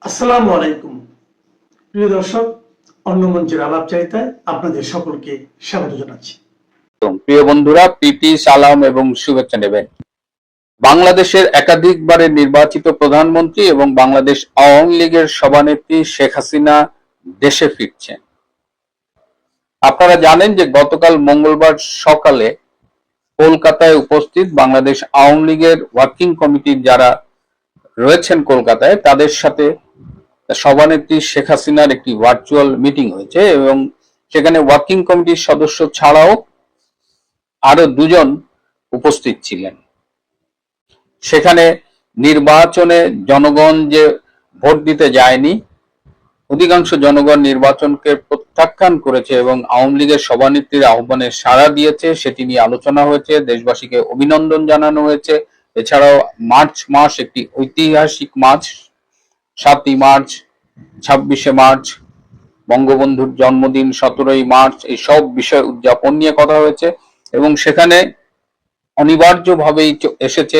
আসসালামু আলাইকুম প্রিয় দর্শক, অন্য মঞ্চের আলাপচারিতায় আপনাদের সকলকে স্বাগত জানাচ্ছি। প্রিয় বন্ধুরা, প্রীতি, সালাম এবং শুভেচ্ছা নেবেন। বাংলাদেশের একাধিকবারের নির্বাচিত প্রধানমন্ত্রী এবং বাংলাদেশ আওয়ামী লীগের সভানেত্রী শেখ হাসিনা দেশে ফিরছেন। আপনারা জানেন যে গতকাল মঙ্গলবার সকালে কলকাতায় উপস্থিত বাংলাদেশ আওয়ামী লীগের ওয়ার্কিং কমিটির যারা রয়েছেন কলকাতায়, তাদের সাথে সভানেত্রী শেখ হাসিনার একটি ভার্চুয়াল মিটিং হয়েছে এবং সেখানে ওয়ার্কিং কমিটির সদস্য ছাড়াও আরো দুজন উপস্থিত ছিলেন। সেখানে নির্বাচনে জনগণ যে ভোট দিতে যায়নি, অধিকাংশ জনগণ নির্বাচনকে প্রত্যাখ্যান করেছে এবং আওয়ামী লীগের সভানেত্রীর আহ্বানে সাড়া দিয়েছে, সেটি নিয়ে আলোচনা হয়েছে, দেশবাসীকে অভিনন্দন জানানো হয়েছে। এছাড়াও মার্চ মাস একটি ঐতিহাসিক মাস, 7ই মার্চ, 26শে মার্চ, বঙ্গবন্ধুর জন্মদিন 17ই মার্চ, এই সব বিষয় উদযাপন নিয়ে কথা হয়েছে এবং সেখানে অনিবার্যভাবেই এসেছে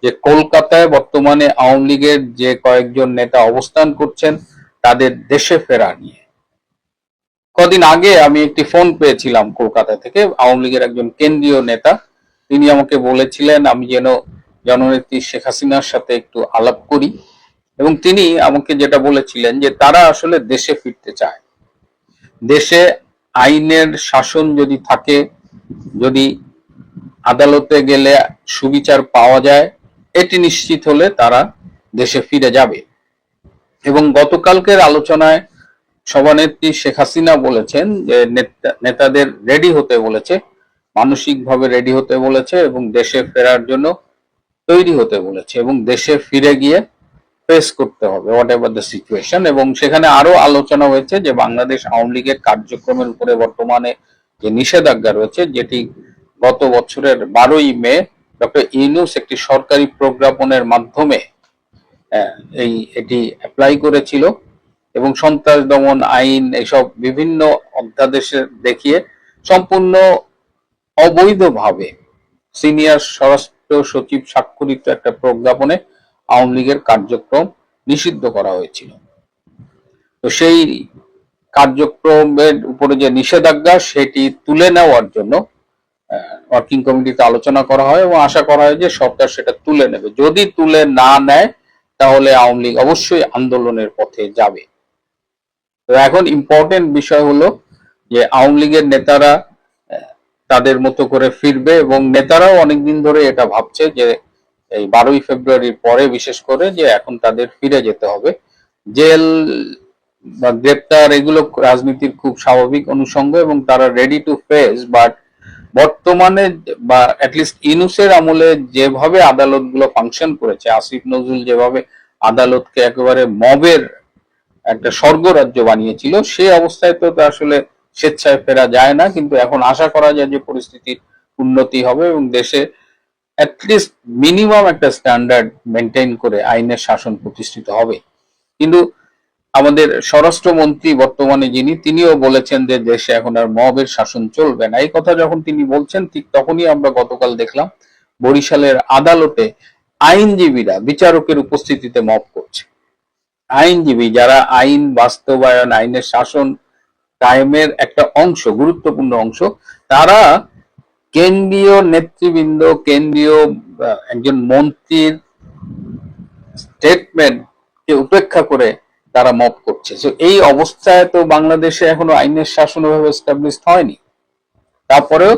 যে কলকাতায় বর্তমানে আওয়ামী লীগের যে কয়েকজন নেতা অবস্থান করছেন তাদের দেশে ফেরা নিয়ে। কদিন আগে আমি একটি ফোন পেয়েছিলাম কলকাতা থেকে, আওয়ামী লীগের একজন কেন্দ্রীয় নেতা। তিনি আমাকে বলেছিলেন আমি যেন জননেত্রী শেখ হাসিনার সাথে একটু আলাপ করি এবং তিনি আমাকে যেটা বলেছিলেন যে তারা আসলে দেশে ফিরতে চায়। দেশে আইনের শাসন যদি থাকে, যদি আদালতে গেলে সুবিচার পাওয়া যায়, এটি নিশ্চিত হলে তারা দেশে ফিরে যাবে। এবং গতকালকের আলোচনায় সভানেত্রী শেখ হাসিনা বলেছেন যে নেতাদের রেডি হতে বলেছে, মানসিকভাবে রেডি হতে বলেছে এবং দেশে ফেরার জন্য তৈরি হতে বলেছে এবং দেশে ফিরে গিয়ে ফেস করতে হবে হোয়াট এভার দ্য সিচুয়েশন। এবং সেখানে আরো আলোচনা হয়েছে যে বাংলাদেশ আওয়ামী লীগের কার্যক্রমের উপরে বর্তমানে যে নিষেধাজ্ঞা রয়েছে, যেটি গত বছরের 12ই মে ডক্টর ইউনূস একটি সরকারি প্রজ্ঞাপনের মাধ্যমে এটি অ্যাপ্লাই করেছিল এবং সন্ত্রাস দমন আইন এসব বিভিন্ন অধ্যাদেশে দেখিয়ে সম্পূর্ণ অবৈধভাবে সিনিয়র স্বরাষ্ট্র সচিব স্বাক্ষরিত একটা প্রজ্ঞাপনে আওয়ামী লীগের কার্যক্রম নিষিদ্ধ করা হয়েছিল। তো সেই কার্যক্রমের উপরে যে নিষেধাজ্ঞা সেটি তুলে নেওয়ার জন্য ওয়ার্কিং কমিটিতে আলোচনা করা হয় এবং আশা করা হয় যে সরকার সেটা তুলে নেবে। যদি তুলে না নেয় তাহলে আওয়ামী লীগ অবশ্যই আন্দোলনের পথে যাবে। তো এখন ইম্পর্টেন্ট বিষয় হলো যে আওয়ামী লীগের নেতারা তাদের মতো করে ফিরবে এবং নেতারাও অনেকদিন ধরে এটা ভাবছে যে এই 12ই ফেব্রুয়ারির পরে বিশেষ করে যে এখন তাদের ফিরে যেতে হবে। জেল বা গ্রেপ্তার এগুলো রাজনীতির খুব স্বাভাবিক অনুষঙ্গ এবং তারা রেডি টু ফেস। বাট বর্তমানে বা অ্যাটলিস্ট ইউনূসের আমলে যেভাবে আদালতগুলো ফাংশন করেছে, আসিফ নজরুল যেভাবে আদালতকে একেবারে মবের একটা স্বর্গরাজ্য বানিয়েছিল, সেই অবস্থায় তো আসলে স্বেচ্ছায় ফেরা যায় না। কিন্তু এখন আশা করা যায় যে পরিস্থিতির উন্নতি হবে এবং দেশে অ্যাটলিস্ট মিনিমাম একটা স্ট্যান্ডার্ড মেনটেন করে আইনের শাসন প্রতিষ্ঠিত হবে। কিন্তু আমাদের স্বরাষ্ট্রমন্ত্রী বর্তমানে যিনি, তিনিও বলেছেন যে দেশে এখন আর মবের শাসন চলবে না। এই কথা যখন তিনি বলছেন ঠিক তখনই আমরা গতকাল দেখলাম বরিশালের আদালতে আইনজীবীরা বিচারকের উপস্থিতিতে মব করছে। আইনজীবী যারা আইন বাস্তবায়ন, আইনের শাসন কায়েমের একটা অংশ, গুরুত্বপূর্ণ অংশ, তারা কেন্দ্রীয় নেতৃবৃন্দ, কেন্দ্রীয় একজন মন্ত্রীর স্টেটমেন্টকে উপেক্ষা করে তারা মব করছে। তো এই অবস্থায় তো বাংলাদেশে এখনো আইনের শাসন ওভাবে এস্টাবলিশড হয়নি। তারপরেও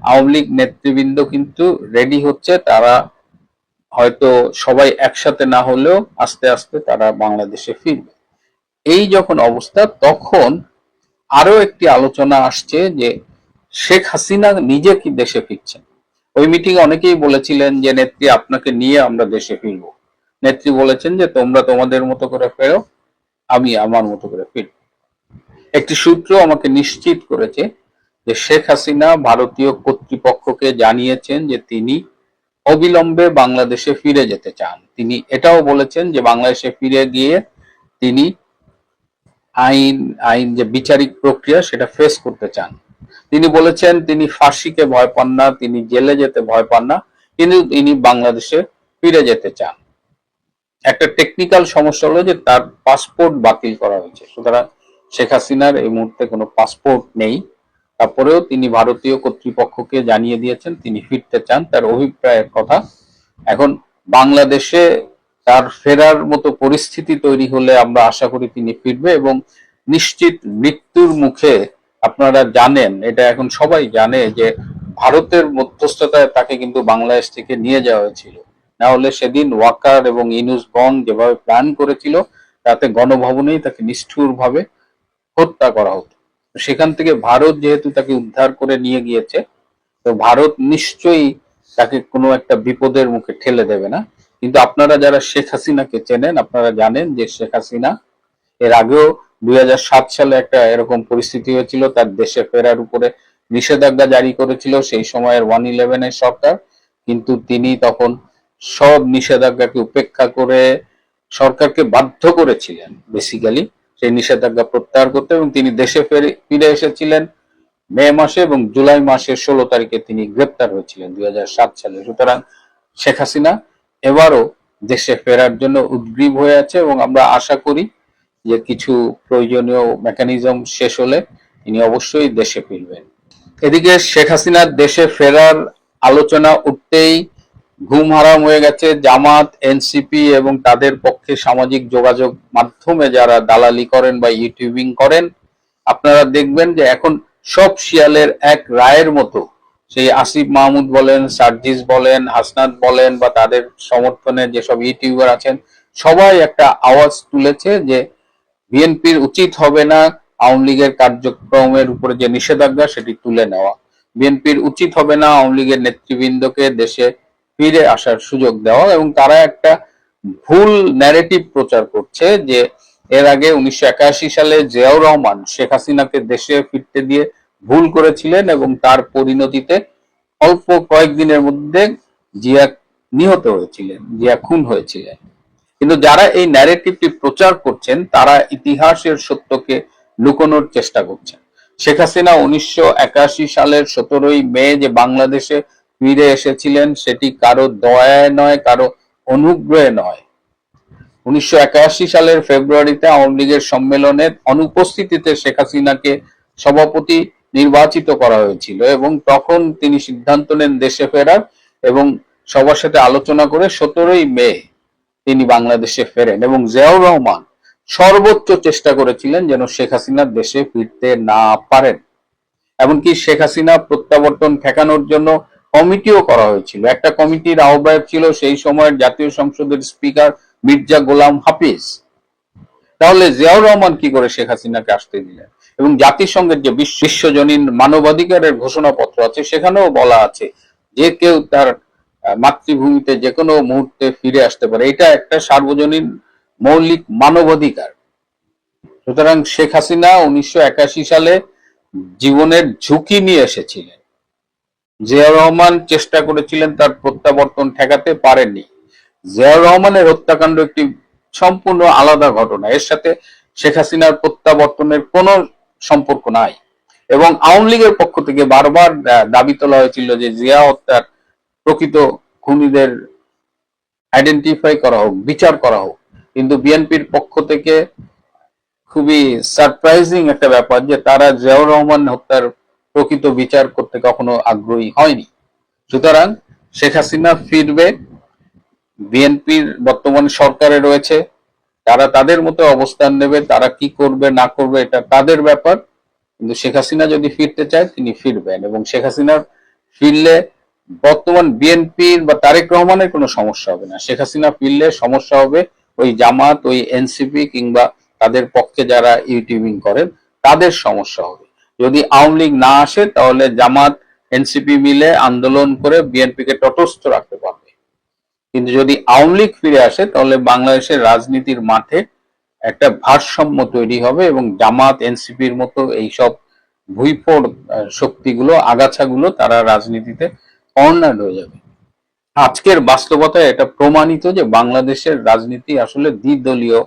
আওয়ামী লীগ নেতৃবৃন্দ কিন্তু রেডি হচ্ছে, তারা হয়তো সবাই একসাথে না হলেও আস্তে আস্তে তারা বাংলাদেশে ফিরবে। এই যখন অবস্থা, তখন আরো একটি আলোচনা আসছে যে শেখ হাসিনা নিজে কি দেশে ফিরছেন। ওই মিটিং অনেকেই বলেছিলেন যে নেত্রী আপনাকে নিয়ে আমরা দেশে ফিরবো। নেত্রী বলেছেন যে তোমরা তোমাদের মতো করে ফেরো, আমি আমার মতো করে ফিরব। একটি সূত্র আমাকে নিশ্চিত করেছে যে শেখ হাসিনা ভারতীয় কর্তৃপক্ষকে জানিয়েছেন যে তিনি অবিলম্বে বাংলাদেশে ফিরে যেতে চান। তিনি এটাও বলেছেন যে বাংলাদেশে ফিরে গিয়ে তিনি আইন যে বিচারিক প্রক্রিয়া সেটা ফেস করতে চান। তিনি বলেছেন তিনি ফাঁসিকে ভয় পান না, তিনি জেলে যেতে ভয় পান না, কিন্তু তিনি বাংলাদেশে ফিরে যেতে চান। একটা টেকনিক্যাল সমস্যা হলো যে তার পাসপোর্ট বাতিল করা হয়েছে। সুতরাং শেখ হাসিনার এই মুহূর্তে কোনো পাসপোর্ট নেই। তারপরেও তিনি ভারতীয় কর্তৃপক্ষকে জানিয়ে দিয়েছেন তিনি ফিরতে চান, তার অভিপ্রায়ের কথা। এখন বাংলাদেশে তার ফেরার মতো পরিস্থিতি তৈরি হলে আমরা আশা করি তিনি ফিরবে, এবং নিশ্চিত মৃত্যুর মুখে। আপনারা জানেন, এটা এখন সবাই জানে যে ভারতের মধ্যস্থতায় তাকে কিন্তু বাংলাদেশ থেকে নিয়ে যাওয়া হয়েছিল। না হলে সেদিন ওয়াকার এবং ইউনূস বন্ড যেভাবে প্ল্যান করেছিল, তাতে গণভবনেই তাকে নিষ্ঠুরভাবে হত্যা করা হতো। সেখান থেকে ভারত যেহেতু তাকে উদ্ধার করে নিয়ে গিয়েছে, তো ভারত নিশ্চয়ই তাকে কোনো একটা বিপদের মুখে ঠেলে দেবে না। কিন্তু আপনারা যারা শেখ হাসিনাকে চেনেন, আপনারা জানেন যে শেখ হাসিনা এর আগেও 2007 সালে একটা এরকম পরিস্থিতি হয়েছিল, তার দেশে ফেরার উপরে নিষেধাজ্ঞা জারি করেছিল সেই সময়ের 111 সরকার। কিন্তু তিনি তখন সব নিষেধাজ্ঞাকে উপেক্ষা করে সরকারকে বাধ্য করেছিলেন বেসিক্যালি সেই নিষেধাজ্ঞা প্রত্যাহার করতে, এবং তিনি দেশে ফিরে এসেছিলেন মে মাসে, এবং জুলাই মাসের 16 তারিখে তিনি গ্রেপ্তার হয়েছিলেন 2007 সালে। সুতরাং শেখ হাসিনা এবারও দেশে ফেরার জন্য উদ্গ্রীব হয়ে আছে, এবং আমরা আশা করি যে কিছু প্রয়োজনীয় মেকানিজম শেষ হলে তিনি অবশ্যই দেশে ফিরবেন। এদিকে শেখ হাসিনার দেশে ফেরার আলোচনা উঠতেই ঘুম হারাম হয়ে গেছে জামাত, এনসিপি এবং তাদের পক্ষে সামাজিক যোগাযোগ মাধ্যমে যারা দালালি করেন বা ইউটিউবিং করেন। আপনারা দেখবেন যে এখন সব শিয়ালের এক রায়ের মতো সেই আসিফ মাহমুদ বলেন, সার্জিস বলেন, হাসনাত বলেন বা তাদের সমর্থনে যেসব ইউটিউবার আছেন, সবাই একটা আওয়াজ তুলেছে যে বিএনপির উচিত হবে না আওয়ামী লীগের কার্যক্রমের উপরে যে নিষেধাজ্ঞা সেটি তুলে নেওয়া। বিএনপির উচিত হবে না আওয়ামী লীগের নেতৃবৃন্দকে দেশে ফিরে আসার সুযোগ দেওয়া, এবং তারা একটা ভুল ন্যারেটিভ প্রচার করছে যে এর আগে 1981 সালে জিয়াউর রহমান শেখ হাসিনাকে দেশে ফিরতে দিয়ে ভুল করেছিলেন, এবং তার পরিণতিতে অল্প কয়েকদিনের মধ্যে জিয়া নিহত হয়েছিলেন, জিয়া খুন হয়েছিলেন। কিন্তু যারা এই ন্যারেটিভটি প্রচার করছেন তারা ইতিহাসের সত্যকে লুকোনোর চেষ্টা করছেন। শেখ হাসিনা 1981 সালের 17ই মে যে বাংলাদেশে ফিরে এসেছিলেন সেটি কারো দয়ায় নয়, কারো অনুগ্রহে নয়। 1981 সালের ফেব্রুয়ারিতে আওয়ামী লীগের সম্মেলনের অনুপস্থিতিতে শেখ হাসিনাকে সভাপতি নির্বাচিত করা হয়েছিল, এবং তখন তিনি সিদ্ধান্ত নেন দেশে ফেরার, এবং সবার সাথে আলোচনা করে 17ই মে তিনি বাংলাদেশে ফেরেন। এবং জিয়াউর রহমান সর্বোচ্চ চেষ্টা করেছিলেন যেন শেখ হাসিনা দেশে ফিরতে না পারেন। এমনকি শেখ হাসিনা প্রত্যাবর্তন ঠেকানোর জন্য কমিটিও করা হয়েছিল। একটা কমিটির আহ্বায়ক ছিল সেই সময়ের জাতীয় সংসদের স্পিকার মির্জা গোলাম হাফিজ। তাহলে জিয়াউর রহমান কি করে শেখ হাসিনাকে আসতে দিলেন? এবং জাতিসংঘের যে বিশ্বজনীন মানবাধিকারের ঘোষণাপত্র আছে সেখানেও বলা আছে যে কেউ তার মাতৃভূমিতে যে কোনো মুহূর্তে ফিরে আসতে পারে, এটা একটা সার্বজনীন মৌলিক মানবাধিকার। সুতরাং শেখ হাসিনা 1981 সালে জীবনের ঝুঁকি নিয়ে এসেছিলেন। জিয়াউর রহমান চেষ্টা করেছিলেন তার প্রত্যাবর্তন ঠেকাতে, পারেননি। জিয়াউর রহমানের হত্যাকাণ্ড একটি সম্পূর্ণ আলাদা ঘটনা, এর সাথে শেখ হাসিনার প্রত্যাবর্তনের কোনো সম্পর্ক নাই। এবং আওয়ামী লীগের পক্ষ থেকে বারবার দাবি তোলা হয়েছিল যে জিয়া হত্যার প্রকৃত খুনিদের আইডেন্টিফাই করা হোক, বিচার করা হোক। কিন্তু বিএনপির পক্ষ থেকে খুবই সারপ্রাইজিং একটা ব্যাপার যে তারা জিয়াউর রহমান হত্যার প্রকৃত বিচার করতে কখনো আগ্রহী হয়নি। সুতরাং শেখ হাসিনা ফিরবে, বিএনপির বর্তমান সরকারে রয়েছে, তারা তাদের মতো অবস্থান নেবে, তারা কি করবে না করবে এটা তাদের ব্যাপার। কিন্তু শেখ হাসিনা যদি ফিরতে চায় তিনি ফিরবেন, এবং শেখ হাসিনা ফিরলে বর্তমান বিএনপির বা তারেক রহমানের কোনো সমস্যা হবে না। শেখ হাসিনা ফিরলে সমস্যা হবে ওই জামাত, ওই এনসিপি কিংবা তাদের পক্ষে যারা ইউটিউবিং করেন তাদের সমস্যা হবে। যদি আওয়ামী লীগ না আসে তাহলে জামাত এনসিপি মিলে আন্দোলন করে বিএনপিকে তটস্থ রাখতে পারবে। কিন্তু যদি আওয়ামী লীগ ফিরে আসে তাহলে বাংলাদেশের রাজনীতির মাঠে একটা ভারসাম্য তৈরি হবে, এবং জামাত এনসিপির মতো এইসব ভুইফোড় শক্তিগুলো, আগাছাগুলো তারা রাজনীতিতে কর্নার হয়ে যাবে। আজকের বাস্তবতায় এটা প্রমাণিত যে বাংলাদেশের রাজনীতি আসলে দ্বিদলীয়,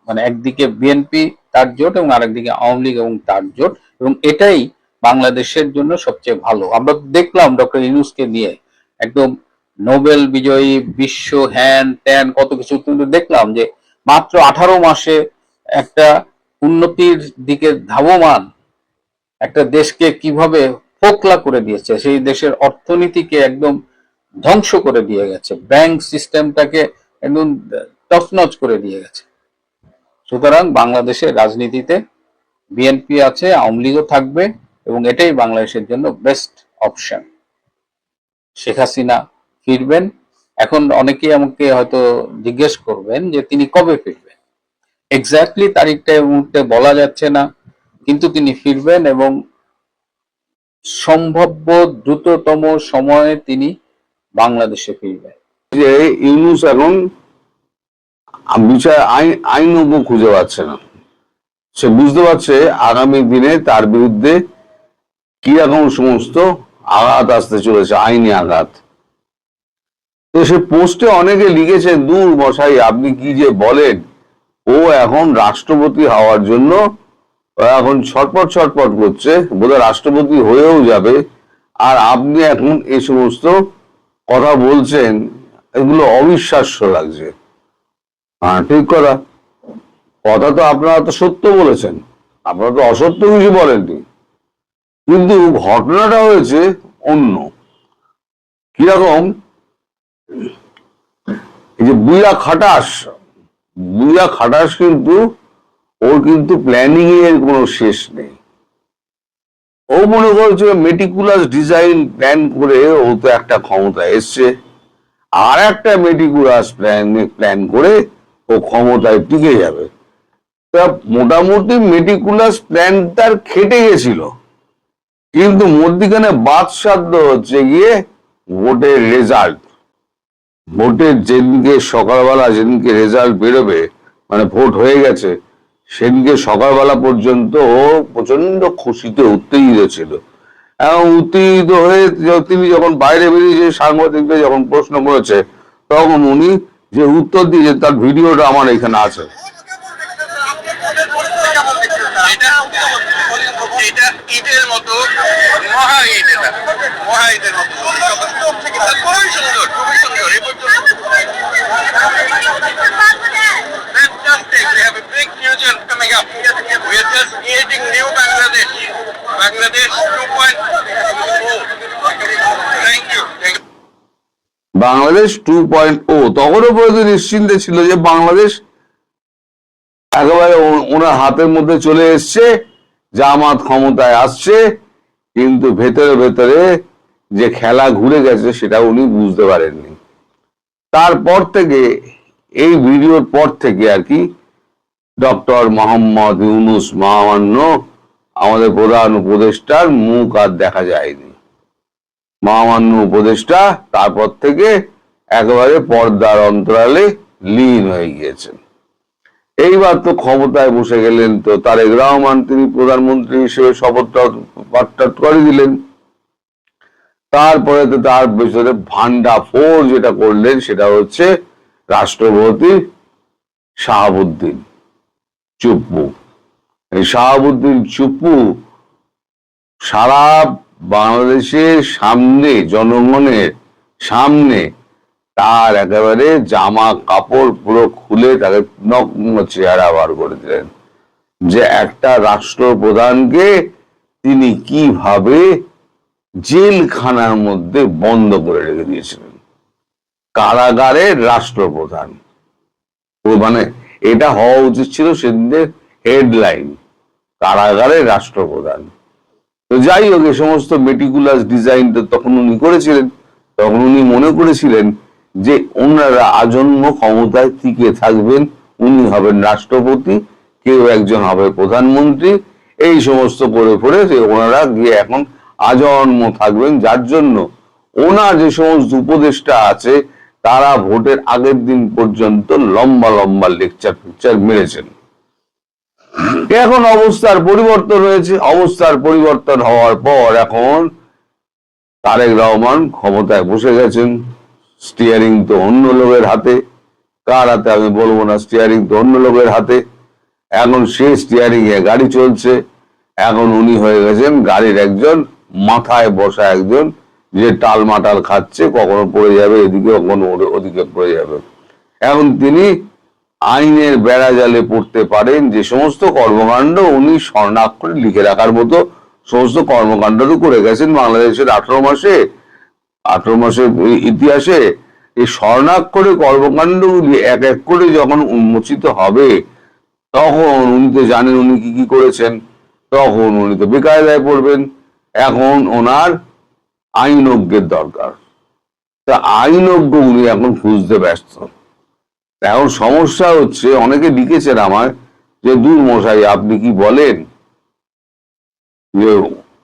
মানে একদিকে বিএনপি তার জোট এবং আরেকদিকে আওয়ামী লীগ এবং তার জোট, এবং এটাই বাংলাদেশের জন্য সবচেয়ে ভালো। আমরা দেখলাম ডক্টর ইউনূসকে নিয়ে একদম নোবেল বিজয়ী, বিশ্ব হ্যান ত্যান কত কিছু, কিন্তু দেখলাম যে মাত্র 18 মাসে একটা উন্নতির দিকে ধাবমান একটা দেশকে কিভাবে ফোকলা করে দিয়েছে, সেই দেশের অর্থনীতিকে একদম ধ্বংস করে দিয়ে গেছে, ব্যাংক সিস্টেমটাকে একদম তছনছ করে দিয়ে গেছে। সুতরাং বাংলাদেশের রাজনীতিতে বিএনপি আছে, আওয়ামী লীগও থাকবে, এবং এটাই বাংলাদেশের জন্য বেস্ট অপশন। শেখ হাসিনা ফিরবেন। এখন অনেকেই আমাকে হয়তো জিজ্ঞেস করবেন যে তিনি কবে ফিরবেন। এক্স্যাক্টলি তারিখটা এই মুহূর্তে বলা যাচ্ছে না, কিন্তু তিনি ফিরবেন এবং সম্ভাব্য দ্রুততম সময়ে তিনি বাংলাদেশে ফিরবেন। যে ইউনূস এখন বিচার আইনজ্ঞ খুঁজে পাচ্ছে না। সে বুঝতে পারছে আগামী দিনে তার বিরুদ্ধে কিরকম সমস্ত আঘাত আসতে চলেছে, আইনি আঘাত। তো সে পোস্টে অনেকে লিখেছে, দূর মশাই আপনি কি যে বলেন, ও এখন রাষ্ট্রপতি হওয়ার জন্য এখন ছটপট ছটপট করছে, বোধহয় রাষ্ট্রপতি হয়েও যাবে, আর আপনি এখন এই সমস্ত কথা বলছেন, এগুলো অবিশ্বাস্য লাগছে। হ্যাঁ, ঠিক কথা, কথা তো আপনারা তো সত্য বলেছেন, আপনারা তো অসত্য কিছু বলেননি, কিন্তু ঘটনাটা হয়েছে অন্য। কিরকম, এই যে বুইয়া খাটাস কিন্তু ওর কিন্তু প্ল্যানিং এর কোনো শেষ নেই। ও মনে করছে মেটিকুলাস ডিজাইন প্ল্যান করে ও তো একটা ক্ষমতায় এসছে, আর একটা মেটিকুলাস প্ল্যান করে ও ক্ষমতায় টিকে যাবে। তা মোটামুটি মেটিকুলাস প্ল্যান তার খেটে গেছিল, কিন্তু মধ্যিখানে বাদসাধ্য হচ্ছে গিয়ে ভোটের রেজাল্ট। ভোটের যেদিনকে সকালবেলা, যেদিনকে রেজাল্ট বেরোবে, মানে ভোট হয়ে গেছে, সেদিনকে সকালবেলা পর্যন্ত ও প্রচন্ড খুশিতে উত্তেজিত ছিল। এবং উত্তেজিত হয়ে তিনি যখন বাইরে বেরিয়েছে, সাংবাদিকদের যখন প্রশ্ন করেছে, তখন উনি যে উত্তর দিয়েছে তার ভিডিওটা আমার এখানে আছে। এটা ঈদের মতো, মহা ঈদ, এটা মহা ঈদের মতো খুবই সুন্দর, খুবই সুন্দর। Fantastic. We have a big future coming up. We are just creating new Bangladesh. Bangladesh 2.0. Thank you. Bangladesh 2.0 তখনও পর্যন্ত নিশ্চিন্তে ছিল যে বাংলাদেশ একেবারে ওনার হাতের মধ্যে চলে এসছে, জামাত ক্ষমতায় আসছে, কিন্তু ভেতরে ভেতরে যে খেলা ঘুরে গেছে সেটা উনি বুঝতে পারেননি। তারপর থেকে, এই ভিডিওর পর থেকে আর কি, ডক্টর মোহাম্মদ ইউনূস মহামান্য আমাদের প্রধান উপদেষ্টার মুখ আর দেখা যায়নি। মহামান্য উপদেষ্টা তারপর থেকে একেবারে পর্দার অন্তরালে লীন হয়ে গিয়েছেন। এইবার তো ক্ষমতায় বসে গেলেন, তো তারেক রহমান তিনি প্রধানমন্ত্রী হিসেবে শপথটা পাঠ করে দিলেন। তারপরে তো তার ভিতরে ভান্ডা ফোর যেটা করলেন সেটা হচ্ছে রাষ্ট্রপতি শাহাবুদ্দিন চুপ্পু। এই শাহাবুদ্দিন চুপ্পু সারা বাংলাদেশের সামনে, জনগণের সামনে তার একেবারে জামা কাপড় পুরো খুলে তাকে নগ্ন চেহারা বার করে দিলেন, যে একটা রাষ্ট্রপ্রধানকে তিনি কিভাবে জেলখানার মধ্যে বন্ধ করে রেখে দিয়েছিলেন। কারাগারের রাষ্ট্রপ্রধান, মানে এটা হওয়া উচিত ছিল সেদিনের হেডলাইন, কারাগারের রাষ্ট্রপ্রধান। তো যাই হোক, এ সমস্ত মেটিকুলাস ডিজাইন তো তখন উনি করেছিলেন। তখন উনি মনে করেছিলেন যে ওনারা আজন্ম ক্ষমতায় টিকে থাকবেন, উনি হবেন রাষ্ট্রপতি, কেউ একজন হবে প্রধানমন্ত্রী, এই সমস্ত করে পড়ে ওনারা গিয়ে এখন আজন্ম থাকবেন। যার জন্য ওনার যে সমস্ত উপদেষ্টা আছে তারা ভোটের আগের দিন পর্যন্ত লম্বা লম্বা লেকচার মেরেছেন। এখন অবস্থার পরিবর্তন হয়েছে। অবস্থার পরিবর্তন হওয়ার পর এখন তারেক রহমান ক্ষমতায় বসে গেছেন। স্টিয়ারিং তো অন্য লোকের হাতে, কার হাতে আমি বলবো না, স্টিয়ারিং তো অন্য লোকের হাতে। এখন সে স্টিয়ারিং এ গাড়ি চলছে। এখন উনি হয়ে গেছেন গাড়ির একজন মাথায় বসা একজন যে টালমাটাল খাচ্ছে, কখনো পড়ে যাবে এদিকে, কখনো ওদিকে পড়ে যাবে। এখন তিনি আইনের বেড়া জালে পড়তে পারেন, যে সমস্ত কর্মকাণ্ড উনি স্বর্ণাক্ষরে লিখে রাখার মতো সমস্ত কর্মকাণ্ড তো করে গেছেন বাংলাদেশের 18 মাসের ইতিহাসে। এই স্বর্ণাক্ষরে কর্মকাণ্ডগুলি এক এক করে যখন উন্মোচিত হবে, তখন উনি তো জানেন উনি কি কি করেছেন, তখন উনি তো বেকায়দায় পড়বেন। এখন ওনার আইনজ্ঞের দরকার, তা আইনজ্ঞ উনি এখন খুঁজতে ব্যস্ত। এখন সমস্যা হচ্ছে, অনেকে লিখেছেন আমায় যে দূর মশাই আপনি কি বলেন, যে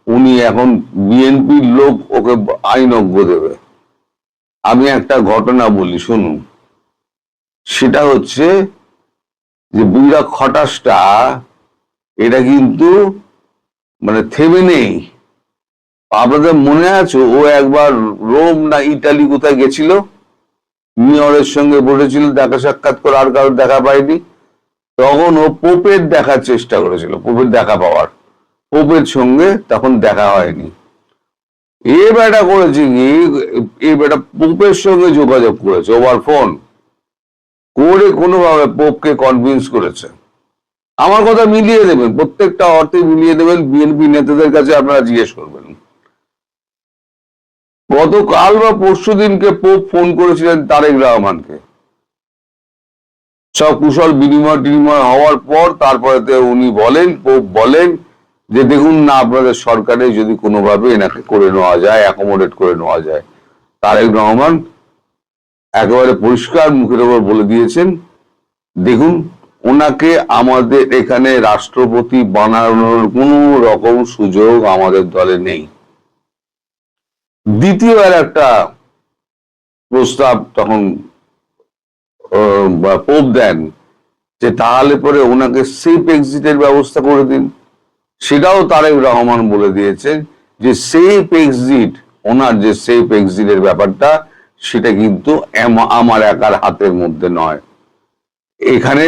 উনি এখন বিএনপির লোক, ওকে আইনজ্ঞ দেবে। আমি একটা ঘটনা বলি শুনুন। সেটা হচ্ছে যে বুইরা খটাসটা, এটা কিন্তু মানে থেমে নেই। আপনাদের মনে আছে ও একবার রোম না ইটালি কোথায় গেছিল, মেয়রের সঙ্গে বসেছিল, দেখা সাক্ষাৎ করে আর কারোর দেখা পায়নি। তখন ও পোপের দেখার চেষ্টা করেছিল, পোপের দেখা পাওয়ার, পোপের সঙ্গে তখন দেখা হয়নি। এ বেটা করেছে কি, এ বেটা পোপের সঙ্গে যোগাযোগ করেছে ওভার ফোন করে, কোনোভাবে পোপকে কনভিন্স করেছে। আমার কথা মিলিয়ে দেবেন, প্রত্যেকটা অর্থে মিলিয়ে দেবেন, বিএনপি নেতাদের কাছে আপনারা জিজ্ঞেস করবেন। গতকাল বা পরশু দিনকে পোপ ফোন করেছিলেন তারেক রহমানকে, সব কুশল বিনিময় টিনিময় হওয়ার পর তারপরে উনি বলেন, পোপ বলেন যে দেখুন না, আপনাদের সরকারে যদি কোনোভাবে এনাকে করে নেওয়া যায়, অ্যাকোমোডেট করে নেওয়া যায়। তারেক রহমান একেবারে পরিষ্কার মুখের ওপর বলে দিয়েছেন, দেখুন ওনাকে আমাদের এখানে রাষ্ট্রপতি বানানোর কোনো রকম সুযোগ আমাদের দলে নেই। দ্বিতীয় একটা প্রস্তাব তখন পোপ দেন যে তাহলে পরে ওনাকে সেফ এক্সিটের ব্যবস্থা করে দিন। সেটাও তারেক রহমান বলে দিয়েছেন যে সেফ এক্সিট, ওনার যে সেফ এক্সিটের ব্যাপারটা, সেটা কিন্তু আমার একার হাতের মধ্যে নয়। এখানে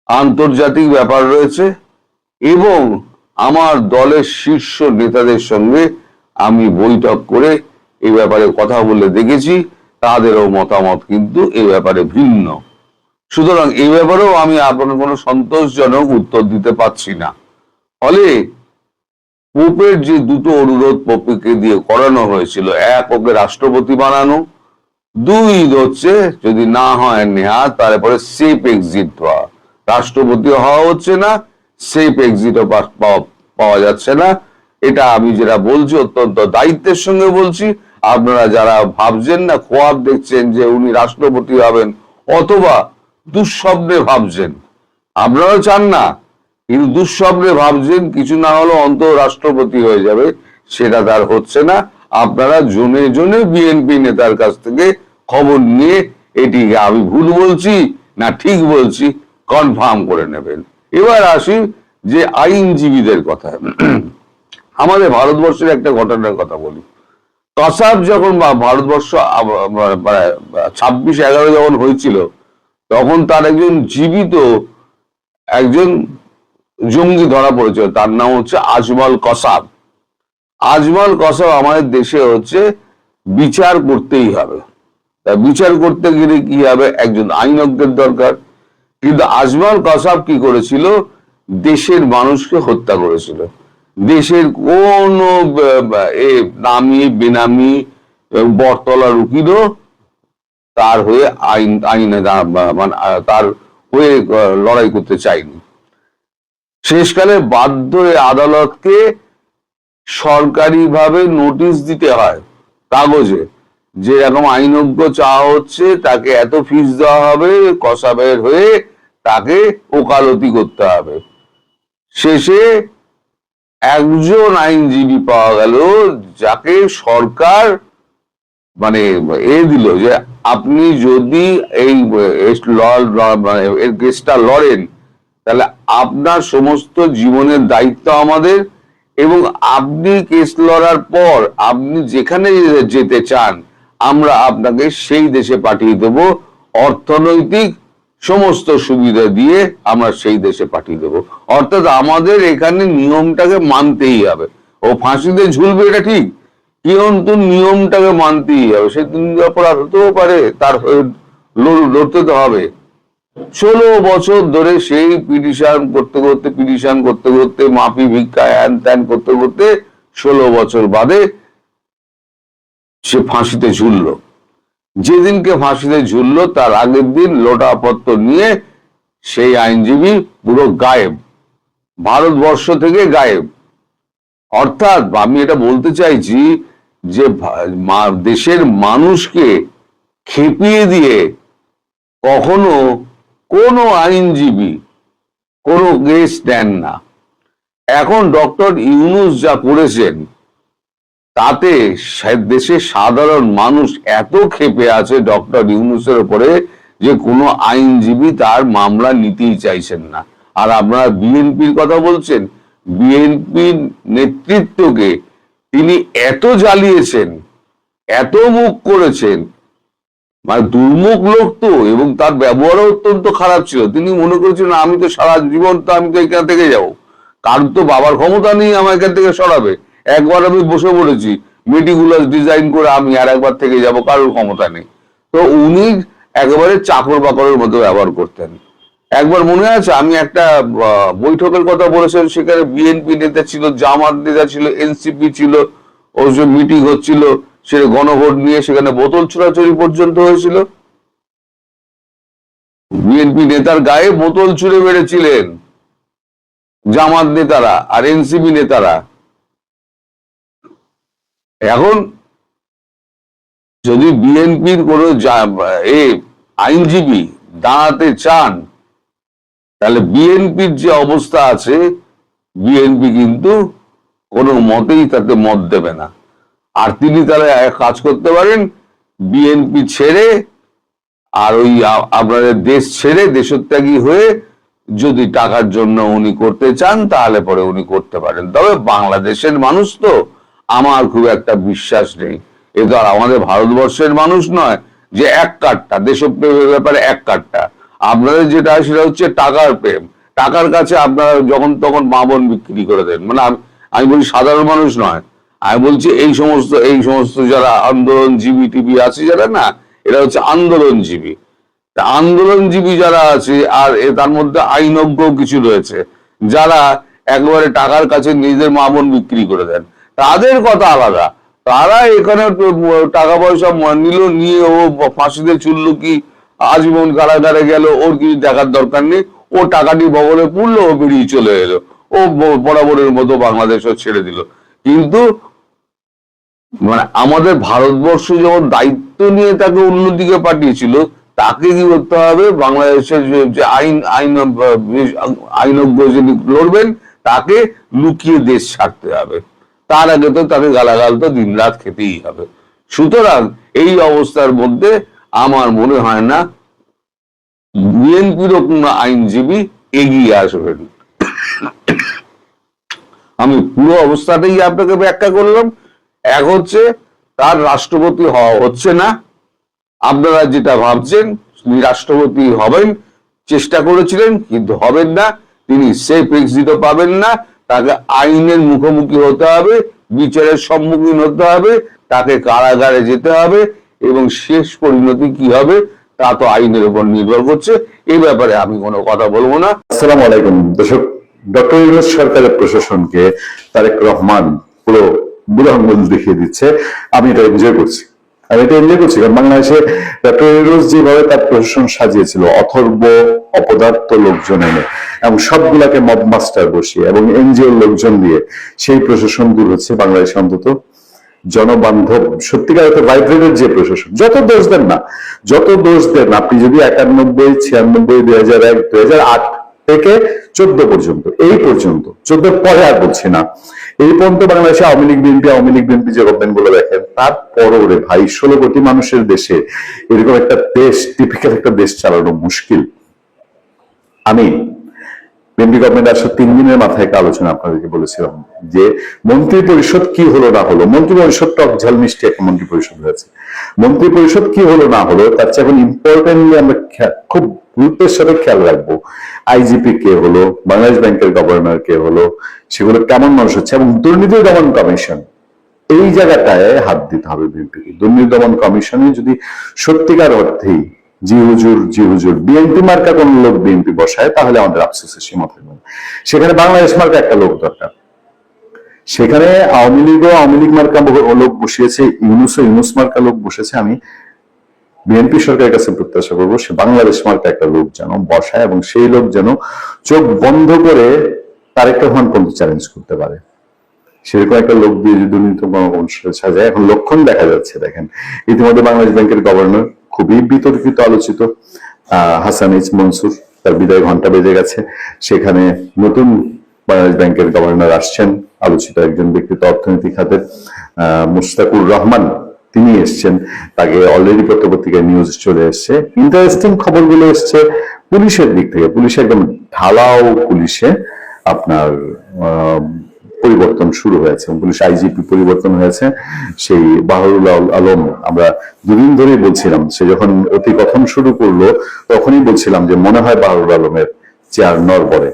আন্তর্জাতিক ব্যাপার রয়েছে এবং আমার দলের শীর্ষ নেতাদের সঙ্গে আমি বৈঠক করে এই ব্যাপারে কথা বলে দেখেছি, তাদেরও মতামত কিন্তু এই ব্যাপারে ভিন্ন। সুতরাং এই ব্যাপারেও আমি আপনার কোনো সন্তোষজনক উত্তর দিতে পারছি না। ফলে পোপের যে দুটো অনুরোধ পোপকে দিয়ে করানো হয়েছিল, এক ওকে রাষ্ট্রপতি বানানো, দুই হচ্ছে যদি না হয় নেহা তারপরে সেফ এক্সিট হওয়া। রাষ্ট্রপতি হওয়া হচ্ছে না, সেফ এক্সিটও পাওয়া যাচ্ছে না। এটা আমি যেটা বলছি অত্যন্ত দায়িত্বের সঙ্গে বলছি। আপনারা যারা ভাবছেন না, খোয়াব দেখছেন যে উনি রাষ্ট্রপতি হবেন, অথবা দুঃস্বপ্নে ভাবছেন, আপনারাও চান না কিন্তু দুঃস্বপ্নে ভাবছেন কিছু না হলেও অন্তত রাষ্ট্রপতি হয়ে যাবে, সেটা তার হচ্ছে না। আপনারা জনে জনে বিএনপি নেতার কাছ থেকে খবর নিয়ে এটি আমি ভুল বলছি না ঠিক বলছি কনফার্ম করে নেবেন। এবার আসি যে আইনজীবীদের কথা। আমাদের ভারতবর্ষের একটা ঘটনার কথা বলি। কসাব যখন ভারতবর্ষ 26/11 যখন হয়েছিল, তখন তার একজন জীবিত একজন জঙ্গি ধরা পড়েছিল, তার নাম হচ্ছে আজমল কসাব। আজমল কসাব আমাদের দেশে হচ্ছে বিচার করতেই হবে। বিচার করতে গেলে কি হবে, একজন আইনজ্ঞের দরকার। কিন্তু আজমল কসাব কি করেছিল, দেশের মানুষকে হত্যা করেছিল। দেশের কোন নামি বেনামি বটতলা রুকিরও তার হয়ে আইনে তার হয়ে লড়াই করতে চায়নি। শেষকালে বাধ্য হয়ে আদালতকে সরকারিভাবে নোটিশ দিতে হয় কাগজে, যে এরকম আইনজ্ঞ চাওয়া হচ্ছে, তাকে এত ফিস দেওয়া হবে, কসাবের হয়ে তাকে ওকালতি করতে হবে। শেষে একজন আইনজীবী পাওয়া গেল যাকে সরকার মানে দিল যে আপনি যদি এই কেসটা লড়েন, তাহলে আপনার সমস্ত জীবনের দায়িত্ব আমাদের, এবং আপনি কেস লড়ার পর আপনি যেখানে যেতে চান আমরা আপনাকে সেই দেশে পাঠিয়ে দেব, অর্থনৈতিক সমস্ত সুবিধা দিয়ে আমরা সেই দেশে পাঠিয়ে দেবো। অর্থাৎ আমাদের এখানে নিয়মটাকে মানতেই হবে। ও ফাঁসিতে ঝুলবে এটা ঠিক, কিন্তু নিয়মটাকে মানতেই হবে। সে তিনি অপরাধ হতেও পারে, তার লড়তে তো হবে। 16 বছর ধরে সেই পিটিশন করতে করতে মাফি ভিক্ষা হ্যান ত্যান করতে করতে 16 বছর বাদে সে ফাঁসিতে ঝুললো। যেদিনকে ফাঁসিতে ঝুললো তার আগের দিন লোটাপত্র নিয়ে সেই আইনজীবী পুরো গায়েব, ভারতবর্ষ থেকে গায়েব। অর্থাৎ আমি এটা বলতে চাইছি যে দেশের মানুষকে খেপিয়ে দিয়ে কখনো কোনো আইনজীবী কোনো কেস দেন না। এখন ডক্টর ইউনূস যা করেছেন তাতে দেশের সাধারণ মানুষ এত ক্ষেপে আছে ডক্টর ইউনূসের উপরে যে কোনো আইনজীবী তার মামলা নিতেই চাইছেন না। আর আপনারা বিএনপির কথা বলছেন, বিএনপির নেতৃত্বকে তিনি এত জ্বালিয়েছেন, এত মুখ করেছেন, মানে দুর্মুখ লোক তো, এবং তার ব্যবহারও অত্যন্ত খারাপ ছিল। তিনি মনে করেছেন আমি তো সারা জীবন তো আমি তো এখান থেকে যাবো, কারণ তো বাবার ক্ষমতা নেই আমার এখান থেকে সরাবে। একবার আমি বসে পড়েছি মেটিকুলাস ডিজাইন করে, আমি আর একবার থেকে যাব, কারোর ক্ষমতা নেই। তো উনি একেবারে চাকর বাকরের মতো ব্যবহার করতেন। একবার মনে আছে আমি একটা বৈঠকের কথা বলেছেন, সেখানে বিএনপি নেতা ছিল, জামাত নেতা ছিল, এনসিপি ছিল, ওই যে মিটিং হচ্ছিল, সে গণভোট নিয়ে সেখানে বোতল ছোড়াছড়ি পর্যন্ত হয়েছিল। বিএনপি নেতার গায়ে বোতল ছুড়ে মেরেছিলেন জামাত নেতারা আর এনসিপি নেতারা। এখন যদি বিএনপির কোন আইনজীবী দাঁড়াতে চান, তাহলে বিএনপির যে অবস্থা আছে, বিএনপি কিন্তু কোনো মতেই তাতে মত দেবে না। আর তিনি তাহলে কাজ করতে পারেন, বিএনপি ছেড়ে আর ওই আপনাদের দেশ ছেড়ে দেশত্যাগী হয়ে যদি টাকার জন্য উনি করতে চান তাহলে পরে উনি করতে পারেন। তবে বাংলাদেশের মানুষ তো আমার খুব একটা বিশ্বাস নেই। এ তো আর আমাদের ভারতবর্ষের মানুষ নয় যে এক কাট্টা দেশপ্রেমের ব্যাপারে এক কাট্টা। আপনাদের যেটা সেটা হচ্ছে টাকার প্রেম। টাকার কাছে আপনারা যখন তখন মা বোন বিক্রি করে দেন। মানে আমি বলি সাধারণ মানুষ নয়, আমি বলছি এই সমস্ত যারা আন্দোলনজীবী টিভি আছে যারা, না এরা হচ্ছে আন্দোলনজীবী। আন্দোলনজীবী যারা আছে আর তার মধ্যে আইনজ্ঞ কিছু রয়েছে যারা একেবারে টাকার কাছে নিজেদের মা বোন বিক্রি করে দেন, তাদের কথা আলাদা। তারা এখানে টাকা পয়সা নিয়ে ও ফাঁসিতে চুললো কি আজীবন কারাগারে গেল, ওর কিছু দেখার দরকার নেই। ও টাকাটি বগলে পুড়লো, ও বেরিয়ে চলে এলো, ও বরাবরের মতো বাংলাদেশও ছেড়ে দিল। কিন্তু মানে আমাদের ভারতবর্ষ যখন দায়িত্ব নিয়ে তাকে অন্যদিকে পাঠিয়েছিল, তাকে কি করতে হবে, বাংলাদেশের যে আইনজ্ঞ যিনি লড়বেন তাকে লুকিয়ে দেশ ছাড়তে হবে। তার আগে তো তাকে গালাগাল তো দিন রাত খেতেই হবে। সুতরাং এই অবস্থার মধ্যে আমার মনে হয় না বিএনপিরও কোনো আইনজীবী এগিয়ে আসবেন। আমি পুরো অবস্থাটাই আপনাকে ব্যাখ্যা করলাম। এক হচ্ছে তার রাষ্ট্রপতি হওয়া হচ্ছে না, আপনারা যেটা ভাবছেন তিনি রাষ্ট্রপতি হবেন, চেষ্টা করেছিলেন কিন্তু হবেন না। তিনি সেফ এক্সিট পাবেন না, তাকে আইনের মুখোমুখি হতে হবে, বিচারের সম্মুখীন হতে হবে, তাকে কারাগারে যেতে হবে, এবং শেষ পরিণতি কি হবে তা তো আইনের উপর নির্ভর করছে। এই ব্যাপারে আমি কোনো কথা বলবো না। আসসালামু আলাইকুম দর্শক, ডক্টর ইউনূস সরকারের প্রশাসনকে তারেক রহমান পুরো বুড়ো আঙ্গুল দেখিয়ে দিচ্ছে। আমি এটা এনজয় করছি, কারণ বাংলাদেশে ডক্টর ইউনূস যেভাবে তার প্রশাসন সাজিয়েছিল, অথর্ব অপদার্থ লোকজন এনে এবং সবগুলাকে মব মাস্টার বসিয়ে এবং এনজিওর লোকজন দিয়ে সেই প্রশাসন দূর হচ্ছে বাংলাদেশে। অন্তত জনবান্ধব সত্যিকার ভাইব্রেটের যে প্রশাসন, যত দোষ দেন আপনি যদি 91, 96, 2001, 2008 থেকে 14 পর্যন্ত, এই পর্যন্ত 14 পরে আর বলছি না, এই পর্যন্ত বাংলাদেশে আওয়ামী লীগ বিএনপি যে গভর্নমেন্ট গুলো দেখেন, তারপরও রে ভাই 16 কোটি মানুষের দেশে এরকম একটা দেশ, টিপিক্যাল একটা দেশ চালানো মুশকিল। আমি বিএনপি গভর্নমেন্ট আসলে 3 দিনের মাথায় একটা আলোচনা আপনাদেরকে বলেছিলাম যে মন্ত্রী পরিষদ কি হলো না হলো। মন্ত্রী পরিষদ টক ঝাল মিষ্টি একটা মন্ত্রী পরিষদ হয়েছে। মন্ত্রী পরিষদ কি হলো না হলো তার চেয়ে এখন ইম্পর্টেন্টলি আমরা খুব গুরুত্বের সাথে খেয়াল রাখবো আইজিপি কে হলো, বাংলাদেশ ব্যাংকের গভর্নর কে হলো, সেগুলো কেমন মানুষ হচ্ছে, এবং দুর্নীতি দমন কমিশন এই জায়গাটায় হাত দিতে হবে বিএনপিকে। দুর্নীতি দমন কমিশনে যদি সত্যিকার অর্থেই জি হুজুর বিএনপি মার্কা কোন লোক বিএনপি বসায়, তাহলে আমাদের আফসোসের সীমা থাকবে না। সেখানে বাংলাদেশ মার্কা একটা লোক দরকার। সেখানে আওয়ামী লীগ মার্কা লোক বসিয়েছে, ইউনুস মার্কা লোক বসেছে। আমি বিএনপি সরকারের কাছে প্রত্যাশা করবো সে বাংলাদেশ মার্কা একটা লোক যেন বসায়, এবং সেই লোক যেন চোখ বন্ধ করে তারেক রহমান পর্যন্ত চ্যালেঞ্জ করতে পারে। সেরকম একটা লোক দিয়ে যদি দুর্নীতি সাজায়, এখন লক্ষণ দেখা যাচ্ছে। দেখেন, ইতিমধ্যে বাংলাদেশ ব্যাংকের গভর্নর, খুবই বিতর্কিত আলোচিত হাসান এইচ মনসুর, তার বিদায় ঘন্টা বেজে গেছে। সেখানে নতুন বাংলাদেশ ব্যাংকের গভর্নর আসছেন, আলোচিত একজন ব্যক্তিত্ব অর্থনীতি খাতের মুশতাকুর রহমান, তিনি এসছেন। তাকে অলরেডি পত্রপত্রিকায় নিউজ চলে এসছে। ইন্টারেস্টিং খবরগুলো এসছে পুলিশের দিক থেকে। পুলিশে একদম ঢালাও পুলিশে আপনার পরিবর্তন শুরু হয়েছে, পুলিশ আইজিপি পরিবর্তন হয়েছে। সেই বাহরুল আলম, আমরা দুদিন ধরেই বলছিলাম, সে যখন অতি কথন শুরু করলো তখনই বলছিলাম যে মনে হয় বাহরুল আলমের চেয়ার নড়বড়ে।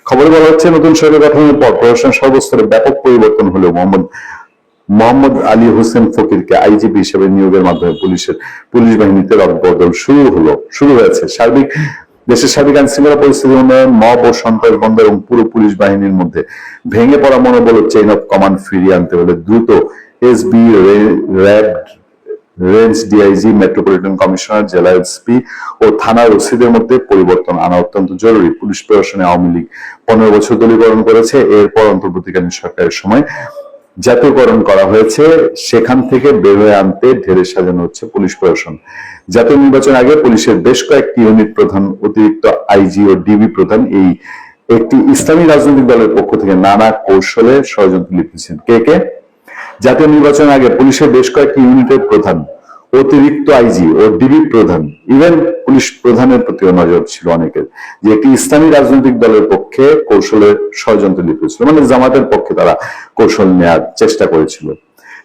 খবরে বলা হচ্ছে নতুন সরকার গঠনের পর প্রশাসন সর্বস্তরে ব্যাপক পরিবর্তন হলেও মোহাম্মদ আলী হোসেন ফকিরকে আইজিপি হিসেবে নিয়োগের মাধ্যমে পুলিশ বাহিনীতে রদবদল শুরু হয়েছে। দেশের সার্বিক আইন শৃঙ্খলা পরিস্থিতি উন্নয়ন, মব ও সন্ত্রাস বন্ধ এবং পুরো পুলিশ বাহিনীর মধ্যে ভেঙে পড়া মনোবল চেইন অফ কমান্ড ফিরিয়ে আনতে হলে দ্রুত SB, RAB, range DIG, metropolitan commissioner, জেলা এসপি ও থানার ওসিদের মধ্যে পরিবর্তন আনা অত্যন্ত জরুরি। পুলিশ প্রশাসনে আওয়ামী লীগ 15 বছর দলীয়করণ করেছে। এরপর অন্তর্বর্তীকালীন সরকারের সময় জাতীয়করণ করা হয়েছে। সেখান থেকে বের হয়ে আনতে ঢেলে সাজানো হচ্ছে পুলিশ প্রশাসন। জাতীয় নির্বাচন আগে পুলিশের বেশ কয়েকটি ইউনিট প্রধান, অতিরিক্ত আইজি ও ডিবি প্রধান এই একটি ইসলামী রাজনৈতিক দলের পক্ষ থেকে নানা কৌশলে ষড়যন্ত্র লিখেছেন। কে? জাতীয় নির্বাচন আগে পুলিশের বেশ কয়েকটি ইউনিটের প্রধান, অতিরিক্ত আইজি ও ডিবি প্রধান, ইভেন পুলিশ প্রধানের প্রতিও নজর ছিল অনেকের, যে একটি ইসলামী রাজনৈতিক দলের পক্ষে কৌশলে ষড়যন্ত্র লিখেছিল, মানে জামাতের পক্ষে তারা কৌশল নেওয়ার চেষ্টা করেছিল।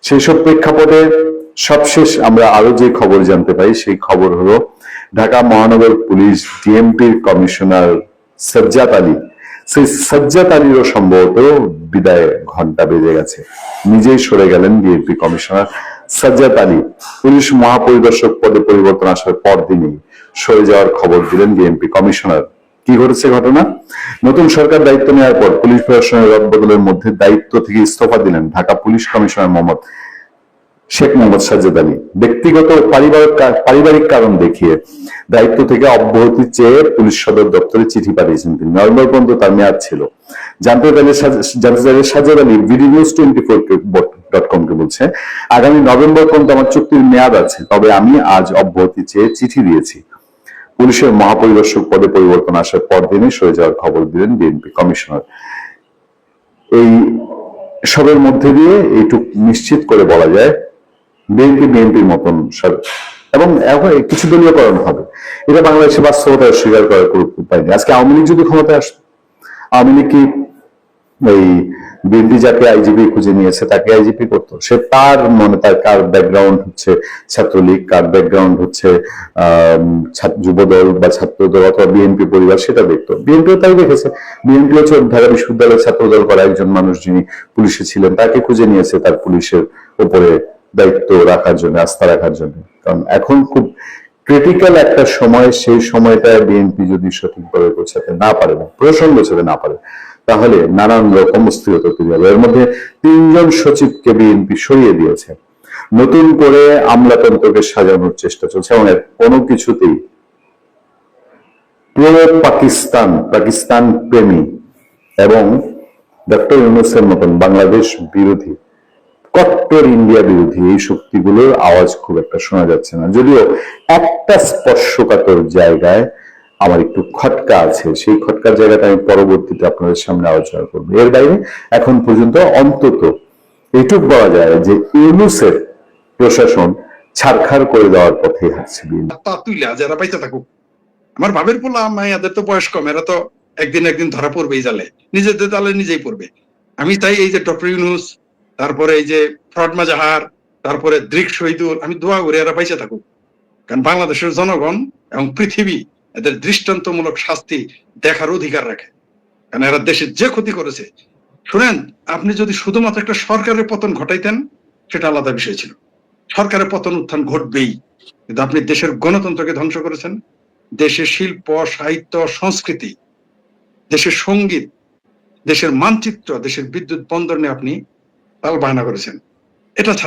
সেই সব প্রেক্ষাপটে সবশেষ আমরা আরো যে খবর জানতে পাই, সেই খবর হলো ঢাকা মহানগর পুলিশ ডিএমপির কমিশনার সাজ্জাদ আলী, সেই সাজ্জাদ আলীরও সম্ভবত বিদায় ঘন্টা বেজে গেছে। নিজেই সরে গেলেন DMP commissioner Sajjad Ali. Police মহাপরিদর্শক পদে পরিবর্তন আসার পর দিনই সরে যাওয়ার খবর দিলেন ডিএমপি কমিশনার। কি ঘটেছে ঘটনা? নতুন সরকার দায়িত্ব নেওয়ার পর পুলিশ প্রশাসনের রদবদলের মধ্যে দায়িত্ব থেকে ইস্তফা দিলেন ঢাকা পুলিশ কমিশনার শেখ মোহাম্মদ সাজ্জাদ আলী। ব্যক্তিগত পারিবারিক কারণ দেখিয়ে দায়িত্ব থেকে অব্যাহতি চেয়ে পুলিশ সদর দপ্তরে চিঠি পাঠিয়েছেন তিনি। নভেম্বর পর্যন্ত তার মেয়াদ ছিল। জানতে চাইলে সাজ্জাদ আলী VDNews24.com কে বলছে, আগামী নভেম্বর পর্যন্ত আমার চুক্তির মেয়াদ আছে, তবে আমি আজ অব্যাহতি চেয়ে চিঠি দিয়েছি। পুলিশের মহাপরিদর্শক পদে পরিবর্তন আসার পর দিনই সরে যাওয়ার খবর দিলেন ডিএমপি কমিশনার। এই সবের মধ্যে দিয়ে এইটুক নিশ্চিত করে বলা যায় বিএনপির মতন এবং এখন কিছু দলীয়করণ হবে। এটা বাংলাদেশে বাস্তবতা স্বীকার করার কোনো উপায় নেই। আজকে আওয়ামী লীগ যদি ক্ষমতায় আসতো, আওয়ামী লীগ কি এই বিএনপি যাকে আইজিপি খুঁজে নিয়েছে তাকে আইজিপি করতো? সে তার মনে তার কার ব্যাকগ্রাউন্ড হচ্ছে ছাত্রলীগ, কার ব্যাকগ্রাউন্ড হচ্ছে যুবদল বা ছাত্রদল অথবা বিএনপি পরিবার, সেটা দেখতো। বিএনপিও তাই দেখেছে। বিএনপি হচ্ছে ঢাকা বিশ্ববিদ্যালয়ের ছাত্রদল করা একজন মানুষ যিনি পুলিশে ছিলেন, তাকে খুঁজে নিয়েছে তার পুলিশের উপরে দায়িত্ব রাখার জন্য, আস্থা রাখার জন্য। কারণ এখন খুব ক্রিটিক্যাল একটা সময়, সেই সময়টায় বিএনপি যদি সঠিকভাবে গোছাতে না পারে, প্রশাসন গোছাতে না পারে, তাহলে নানান রকম অস্থিরতা তৈরি হবে। এর মধ্যে 3 জন সচিবকে বিএনপি সরিয়ে দিয়েছে। নতুন করে আমলাতন্ত্রকে সাজানোর চেষ্টা চলছে এবং কোনো কিছুতেই পুরো পাকিস্তান প্রেমী এবং ডক্টর ইউনূসের মতন বাংলাদেশ বিরোধী, কট্টর ইন্ডিয়া বিরোধী এই শক্তিগুলোর আওয়াজ খুব একটা শোনা যাচ্ছে না। যদিও একটা স্পর্শকাতর জায়গায় আমার একটু খটকা আছে, সেই খটকার জায়গাটা আমি পরবর্তীতে আপনাদের সামনে আলোচনা করবো। এর বাইরে এখন পর্যন্ত অন্তত এটুক বলা যায় যে ইউনূসের প্রশাসন ছারখার করে দেওয়ার পথে হাঁটছে। যারা পাইতে থাকুক, আমার ভাবের পোলা মাইয়াদের তো বয়স কম, এরা তো একদিন ধরা পড়বেই জালে, নিজেদের জালে নিজেই পড়বে। আমি তাই এই যে ডক্টর ইউনূস, তারপরে এই যে ফ্রড মাজাহার, তারপরে দৃক শহীদুল, আমি দোয়া করি এরা পাইছে থাকুক। কারণ বাংলাদেশের জনগণ এবং পৃথিবী এদের দৃষ্টান্তমূলক শাস্তি দেখার অধিকার রাখে। কারণ এরা দেশের যে ক্ষতি করেছে, শুনেন, আপনি যদি শুধুমাত্র একটা সরকারের পতন ঘটাইতেন সেটা আলাদা বিষয় ছিল। সরকারের পতন উত্থান ঘটবেই, কিন্তু আপনি দেশের গণতন্ত্রকে ধ্বংস করেছেন, দেশের শিল্প, সাহিত্য, সংস্কৃতি, দেশের সঙ্গীত, দেশের মানচিত্র, দেশের বিদ্যুৎ বন্দর নিয়ে আপনি তাল বায়না করেছেন। এটা ছাড়